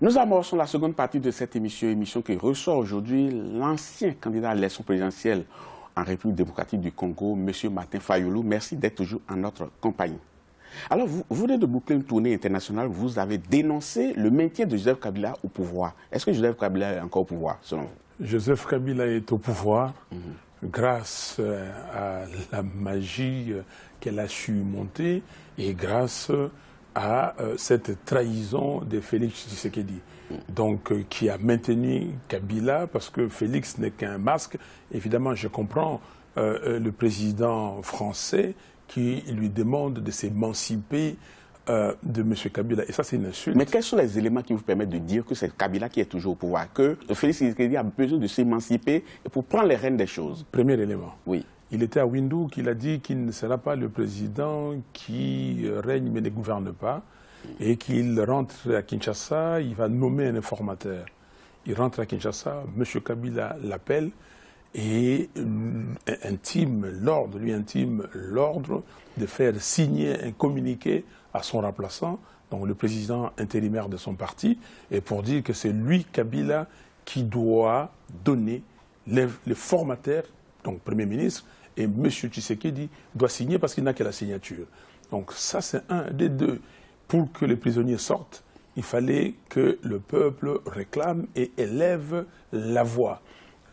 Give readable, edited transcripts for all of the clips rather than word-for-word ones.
Nous amorçons la seconde partie de cette émission qui ressort aujourd'hui l'ancien candidat à l'élection présidentielle en République démocratique du Congo, M. Martin Fayulu. Merci d'être toujours en notre compagnie. Alors, vous venez de boucler une tournée internationale, vous avez dénoncé le maintien de Joseph Kabila au pouvoir. Est-ce que Joseph Kabila est encore au pouvoir, selon vous? Joseph Kabila est au pouvoir grâce à la magie qu'elle a su monter et grâce à cette trahison de Félix Tshisekedi, donc qui a maintenu Kabila parce que Félix n'est qu'un masque. Évidemment, je comprends le président français qui lui demande de s'émanciper de M. Kabila. Et ça, c'est une insulte. Mais quels sont les éléments qui vous permettent de dire que c'est Kabila qui est toujours au pouvoir, que Félix Tshisekedi a besoin de s'émanciper pour prendre les rênes des choses? Premier élément. Oui. Il était à Windhoek, il a dit qu'il ne sera pas le président qui règne mais ne gouverne pas, et qu'il rentre à Kinshasa, il va nommer un informateur. Il rentre à Kinshasa, M. Kabila l'appelle et lui intime l'ordre de faire signer un communiqué à son remplaçant, donc le président intérimaire de son parti, et pour dire que c'est lui, Kabila, qui doit donner les formateurs, donc Premier ministre, et M. Tshisekedi doit signer parce qu'il n'a que la signature. Donc ça, c'est un des deux. Pour que les prisonniers sortent, il fallait que le peuple réclame et élève la voix.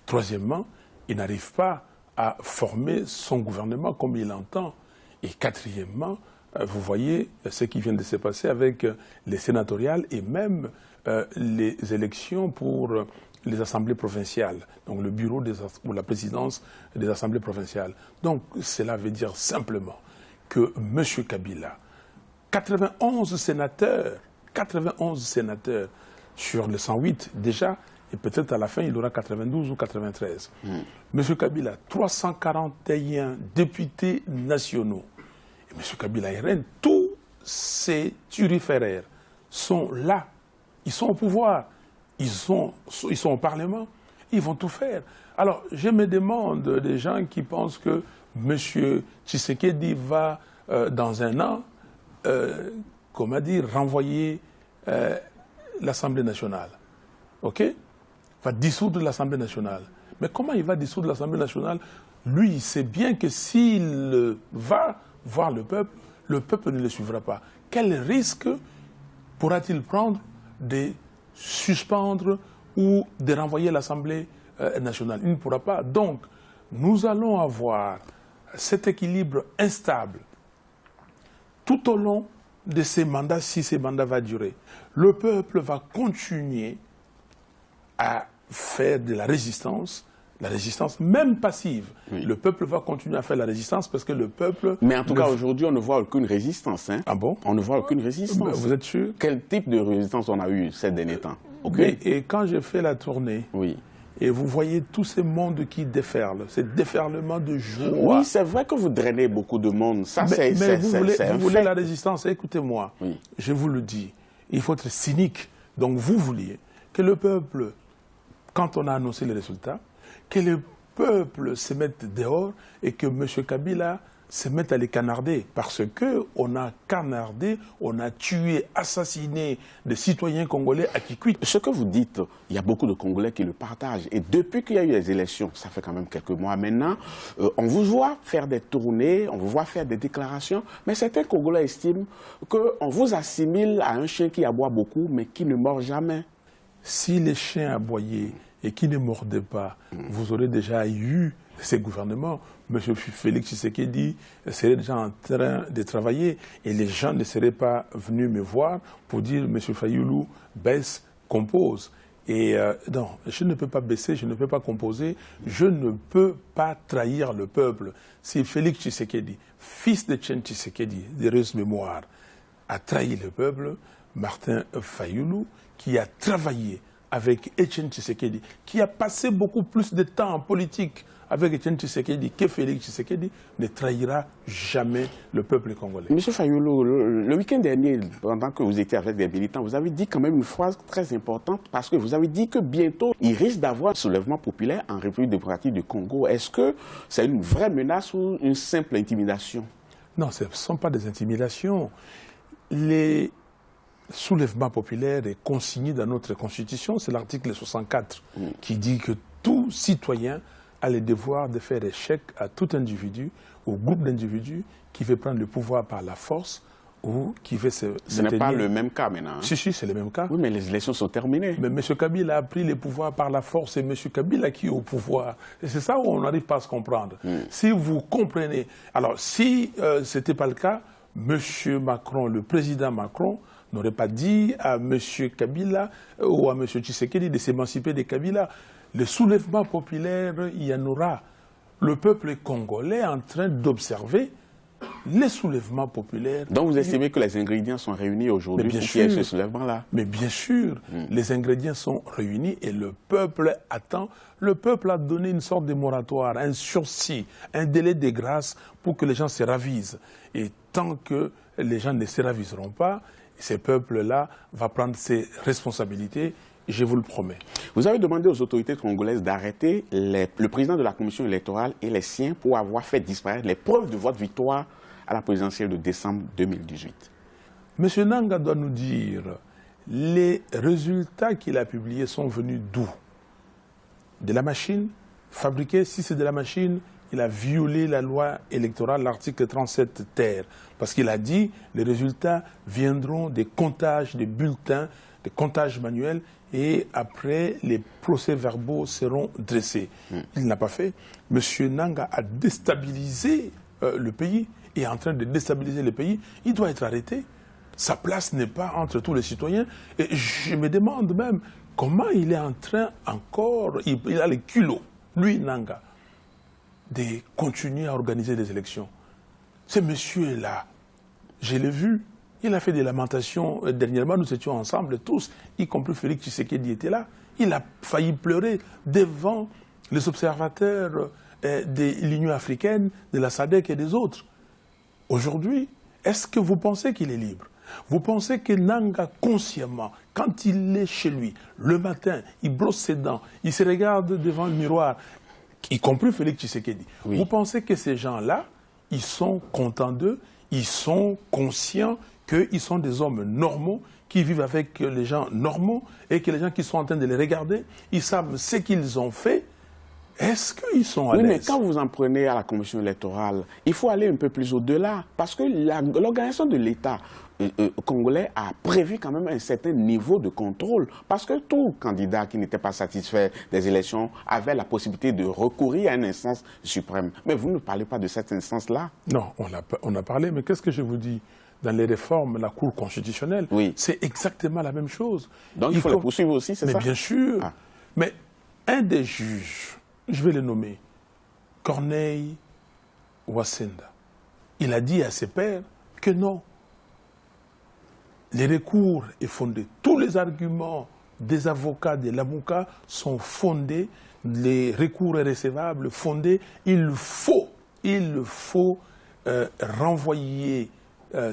Troisièmement, il n'arrive pas à former son gouvernement comme il entend. Et quatrièmement, vous voyez ce qui vient de se passer avec les sénatoriales et même les élections pour les assemblées provinciales, donc le bureau ou la présidence des assemblées provinciales. Donc cela veut dire simplement que M. Kabila, 91 sénateurs sur les 108 déjà, et peut-être à la fin il aura 92 ou 93. M. Kabila, 341 députés nationaux. Et M. Kabila RN, tous ces turiféraires sont là, ils sont au pouvoir. Ils sont au Parlement, ils vont tout faire. Alors, je me demande des gens qui pensent que M. Tshisekedi va, dans un an, renvoyer l'Assemblée nationale. OK? Va dissoudre l'Assemblée nationale. Mais comment il va dissoudre l'Assemblée nationale? Lui, il sait bien que s'il va voir le peuple ne le suivra pas. Quel risque pourra-t-il prendre de suspendre ou de renvoyer l'Assemblée nationale? Il ne pourra pas. Donc, nous allons avoir cet équilibre instable tout au long de ces mandats, si ces mandats vont durer. Le peuple va continuer à faire de la résistance même passive. Oui. Le peuple va continuer à faire la résistance parce que le peuple... Mais en tout cas, aujourd'hui, on ne voit aucune résistance. Hein? Ah bon? On ne voit aucune résistance. Vous êtes sûr? Quel type de résistance on a eu ces derniers temps? Okay. Et quand j'ai fait la tournée, oui. Et vous voyez tous ces mondes qui déferlent, ces déferlements de joie. Oui, c'est vrai que vous drainez beaucoup de monde. Ça, mais vous voulez la résistance, écoutez-moi, oui. Je vous le dis, il faut être cynique. Donc vous vouliez que le peuple, quand on a annoncé les résultats, que le peuple se mette dehors et que M. Kabila se mette à les canarder. Parce qu'on a canardé, on a tué, assassiné des citoyens congolais à Kikwit. Ce que vous dites, il y a beaucoup de Congolais qui le partagent. Et depuis qu'il y a eu les élections, ça fait quand même quelques mois maintenant, on vous voit faire des tournées, on vous voit faire des déclarations, mais certains Congolais estiment qu'on vous assimile à un chien qui aboie beaucoup, mais qui ne mord jamais. Si les chiens aboyaient et qui ne mordaient pas, vous aurez déjà eu ces gouvernements. M. Félix Tshisekedi serait déjà en train de travailler et les gens ne seraient pas venus me voir pour dire M. Fayulu baisse, compose. Et non, je ne peux pas baisser, je ne peux pas composer, je ne peux pas trahir le peuple. Si Félix Tshisekedi, fils de Etienne Tshisekedi, d'heureuse mémoire, a trahi le peuple, Martin Fayulu, qui a travaillé avec Etienne Tshisekedi, qui a passé beaucoup plus de temps en politique avec Etienne Tshisekedi que Félix Tshisekedi, ne trahira jamais le peuple congolais. Monsieur Fayulu, le week-end dernier, pendant que vous étiez avec des militants, vous avez dit quand même une phrase très importante parce que vous avez dit que bientôt, il risque d'avoir un soulèvement populaire en République démocratique du Congo. Est-ce que c'est une vraie menace ou une simple intimidation? Non, ce ne sont pas des intimidations. Les soulèvement populaire est consigné dans notre Constitution, c'est l'article 64 qui dit que tout citoyen a le devoir de faire échec à tout individu ou groupe d'individus qui veut prendre le pouvoir par la force ou qui veut se Ce n'est pas le même cas maintenant. Hein? Si, c'est le même cas. Oui, mais les élections sont terminées. Mais M. Kabila a pris le pouvoir par la force, c'est M. Kabila qui est au pouvoir. Et c'est ça où on n'arrive pas à se comprendre. Si vous comprenez... Alors, si ce n'était pas le cas, M. Macron, le président Macron, n'aurait pas dit à M. Kabila ou à M. Tshisekedi de s'émanciper de Kabila. Le soulèvement populaire, il y en aura. Le peuple congolais est en train d'observer les soulèvements populaires. Donc vous estimez que les ingrédients sont réunis aujourd'hui pour qu'il y ait ce soulèvement-là? Mais bien sûr, les ingrédients sont réunis et le peuple attend. Le peuple a donné une sorte de moratoire, un sursis, un délai de grâce pour que les gens se ravisent. Et tant que les gens ne se raviseront pas, ce peuple-là va prendre ses responsabilités. Je vous le promets. Vous avez demandé aux autorités congolaises d'arrêter le président de la commission électorale et les siens pour avoir fait disparaître les preuves de votre victoire à la présidentielle de décembre 2018. M. Nanga doit nous dire, les résultats qu'il a publiés sont venus d'où? De la machine fabriquée? Si c'est de la machine, il a violé la loi électorale, l'article 37 terre. Parce qu'il a dit, les résultats viendront des comptages des bulletins, des comptages manuels, et après, les procès-verbaux seront dressés. Il n'a pas fait. M. Nanga a déstabilisé le pays, et est en train de déstabiliser le pays. Il doit être arrêté. Sa place n'est pas entre tous les citoyens. Et je me demande même comment il est en train encore, il a les culots, lui, Nanga, de continuer à organiser des élections. Ce monsieur-là, je l'ai vu, il a fait des lamentations. Dernièrement, nous étions ensemble tous, y compris Félix Tshisekedi était là. Il a failli pleurer devant les observateurs de l'Union africaine, de la SADC et des autres. Aujourd'hui, est-ce que vous pensez qu'il est libre? Vous pensez que Nanga, consciemment, quand il est chez lui, le matin, il brosse ses dents, il se regarde devant le miroir, y compris Félix Tshisekedi. Oui. Vous pensez que ces gens-là, ils sont contents d'eux, ils sont conscients qu'ils sont des hommes normaux, qui vivent avec les gens normaux, et que les gens qui sont en train de les regarder, ils savent ce qu'ils ont fait. Est-ce qu'ils sont à l'aise? Oui, mais quand vous en prenez à la commission électorale, il faut aller un peu plus au-delà, parce que l'organisation de l'État congolais a prévu quand même un certain niveau de contrôle, parce que tout candidat qui n'était pas satisfait des élections avait la possibilité de recourir à une instance suprême. Mais vous ne parlez pas de cette instance-là? Non, on a parlé, mais qu'est-ce que je vous dis? Dans les réformes, la Cour constitutionnelle, oui, c'est exactement la même chose. Donc il faut les poursuivre aussi, c'est ça? Mais bien sûr. Ah. Mais un des juges, je vais le nommer, Corneille Wasenda, il a dit à ses pairs que non. Les recours est fondé. Tous les arguments des avocats de l'AMUCA sont fondés. Les recours est recevable, fondés. Il faut renvoyer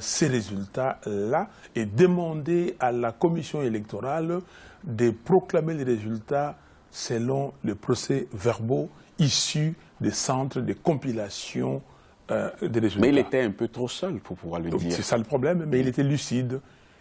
ces résultats-là et demander à la commission électorale de proclamer les résultats selon les procès-verbaux issus des centres de compilation des résultats. Mais il était un peu trop seul pour pouvoir le dire. C'est ça le problème, mais il était lucide.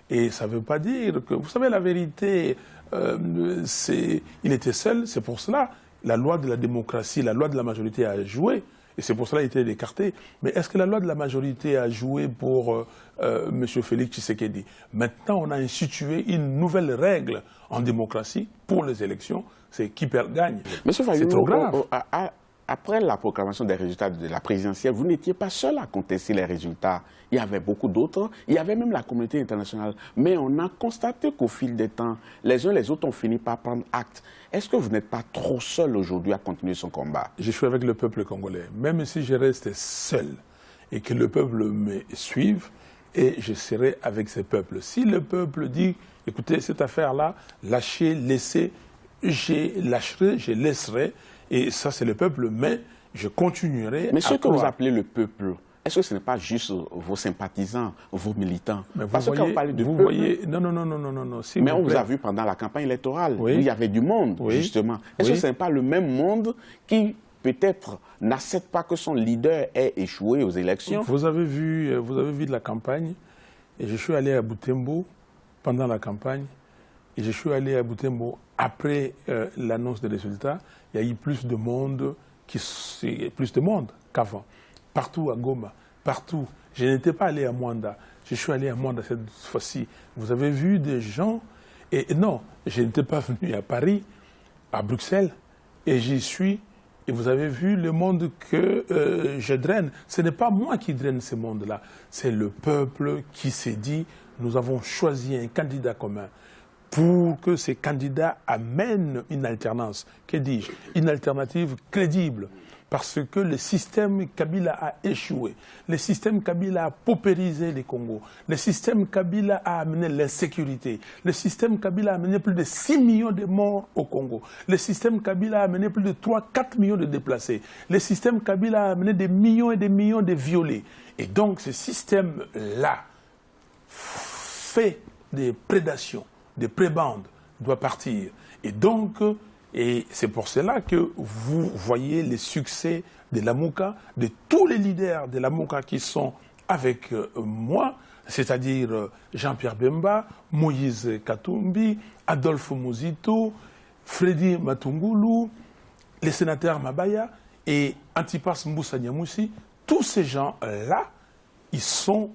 Et ça ne veut pas dire que... Vous savez, la vérité, il était seul, c'est pour cela la loi de la démocratie, la loi de la majorité a joué. Et c'est pour cela qu'il a été écarté. Mais est-ce que la loi de la majorité a joué pour M. Félix Tshisekedi? Maintenant, on a institué une nouvelle règle en démocratie pour les élections, c'est qui perd gagne. C'est trop grave. Après la proclamation des résultats de la présidentielle, vous n'étiez pas seul à contester les résultats. Il y avait beaucoup d'autres. Il y avait même la communauté internationale. Mais on a constaté qu'au fil des temps, les uns les autres ont fini par prendre acte. Est-ce que vous n'êtes pas trop seul aujourd'hui à continuer son combat? Je suis avec le peuple congolais. Même si je reste seul et que le peuple me suive, et je serai avec ce peuple. Si le peuple dit, écoutez, cette affaire-là, lâchez, laissez, je lâcherai, je laisserai. Et ça, c'est le peuple, mais je continuerai. Mais ce que vous appelez le peuple, est-ce que ce n'est pas juste vos sympathisants, vos militants? Mais parce que quand vous parlez de peuple... voyez, non. Mais on vous a vu pendant la campagne électorale, oui, où il y avait du monde, oui, justement. Est-ce que ce n'est pas le même monde qui, peut-être, n'accepte pas que son leader ait échoué aux élections? Vous avez vu de la campagne, et je suis allé à Butembo, pendant la campagne et je suis allé à Butembo après l'annonce des résultats. Il y a eu plus de monde qu'avant. Partout à Goma, partout. Je n'étais pas allé à Mwanda. Je suis allé à Mwanda cette fois-ci. Vous avez vu des gens. Et non, je n'étais pas venu à Paris, à Bruxelles, et j'y suis. Et vous avez vu le monde que je draine. Ce n'est pas moi qui draine ce monde-là. C'est le peuple qui s'est dit, nous avons choisi un candidat commun pour que ces candidats amènent une alternance. Que dis-je? Une alternative crédible. Parce que le système Kabila a échoué. Le système Kabila a paupérisé les Congos. Le système Kabila a amené l'insécurité. Le système Kabila a amené plus de 6 millions de morts au Congo. Le système Kabila a amené plus de 3-4 millions de déplacés. Le système Kabila a amené des millions et des millions de violés. Et donc ce système-là fait des prédations, des prébandes, doit partir. Et donc... Et c'est pour cela que vous voyez les succès de Lamuka, de tous les leaders de Lamuka qui sont avec moi, c'est-à-dire Jean-Pierre Bemba, Moïse Katumbi, Adolphe Muzito, Freddy Matungulu, les sénateurs Mabaya et Antipas Moussa Niamoussi. Tous ces gens-là, ils sont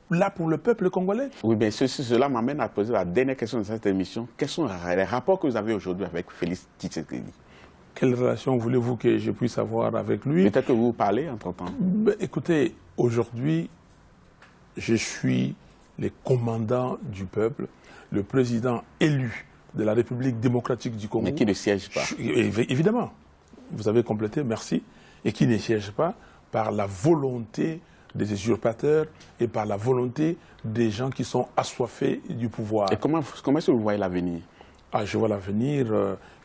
là pour le peuple congolais. Oui, bien cela m'amène à poser la dernière question de cette émission. Quels sont les rapports que vous avez aujourd'hui avec Félix Tshisekedi? Quelle relation voulez-vous que je puisse avoir avec lui? Peut-être que vous parlez entre-temps. Écoutez, aujourd'hui, je suis le commandant du peuple, le président élu de la République démocratique du Congo. Mais qui ne siège pas. Évidemment, vous avez complété, merci. Et qui ne siège pas par la volonté des usurpateurs et par la volonté des gens qui sont assoiffés du pouvoir. Et comment est-ce que vous voyez l'avenir? Je vois l'avenir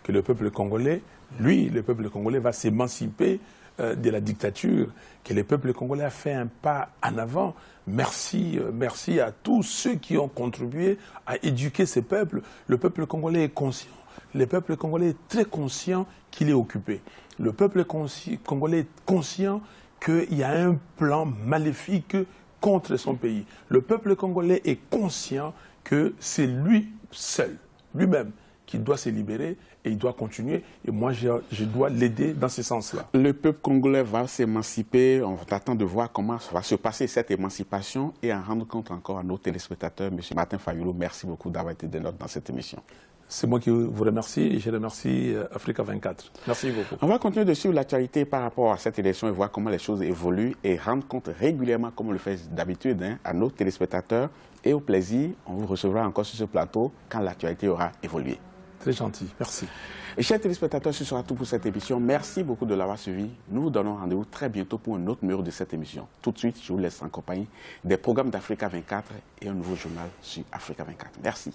que le peuple congolais, lui, le peuple congolais va s'émanciper de la dictature, que le peuple congolais a fait un pas en avant. Merci, merci à tous ceux qui ont contribué à éduquer ce peuple. Le peuple congolais est conscient. Le peuple congolais est très conscient qu'il est occupé. Le peuple congolais est conscient qu'il y a un plan maléfique contre son pays. Le peuple congolais est conscient que c'est lui seul, lui-même, qui doit se libérer et il doit continuer. Et moi, je dois l'aider dans ce sens-là. Le peuple congolais va s'émanciper. On attend de voir comment va se passer cette émancipation et en rendre compte encore à nos téléspectateurs. Monsieur Martin Fayulu, merci beaucoup d'avoir été de notre dans cette émission. C'est moi qui vous remercie et je remercie Africa 24. Merci beaucoup. On va continuer de suivre l'actualité par rapport à cette élection et voir comment les choses évoluent et rendre compte régulièrement, comme on le fait d'habitude, à nos téléspectateurs. Et au plaisir, on vous recevra encore sur ce plateau quand l'actualité aura évolué. Très gentil, merci. Et chers téléspectateurs, ce sera tout pour cette émission. Merci beaucoup de l'avoir suivi. Nous vous donnons rendez-vous très bientôt pour un autre numéro de cette émission. Tout de suite, je vous laisse en compagnie des programmes d'Africa 24 et un nouveau journal sur Africa 24. Merci.